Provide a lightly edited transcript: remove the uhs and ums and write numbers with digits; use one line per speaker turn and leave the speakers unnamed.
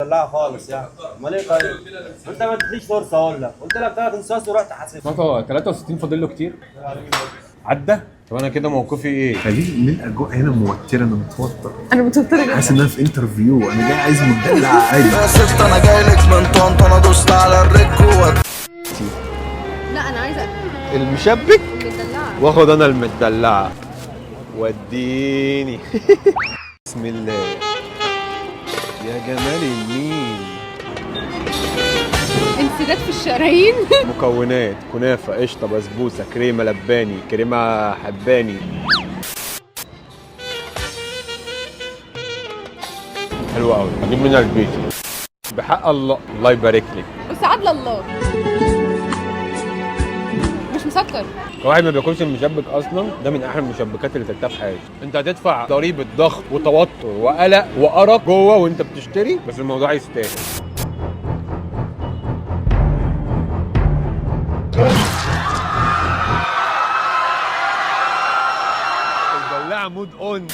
لا خالص يعني. امال ايه طيب؟ انت ما اديتليش فرصه اقول لك، قلت لك 3 انصاص ورحت حاسب.
مطا 63 فاضل له كتير. عدى. طب انا كده موقفي ايه؟
خليل من الاجواء هنا موتره، انا متوتر،
انا متوتره جدا.
حاسس ان انا في انترفيو، انا جاي عايز مدلع عادي.
يا ست انا جاي لك من طنطا، انا دوست على الركوة.
لا انا عايزه
المشبك
مدلعه.
واخد انا المدلعه وديني. بسم الله يا جمال النيل.
انسداد في الشرايين.
مكونات: كنافه، قشطه، بسبوسه، كريمه لباني، كريمه حباني. حلوه قوي، هجيب منها البيت بحق الله. الله يبارك لك.
بس عدل الله مش مسكر.
واحد ما بياكلش المشبك اصلا، ده من احلى المشبكات اللي تكتها في حياتي. انت هتدفع ضريبه ضغط وتوتر وقلق وارق جوه وانت بتشتري، بس الموضوع يستاهل. الدلاعه مود اون.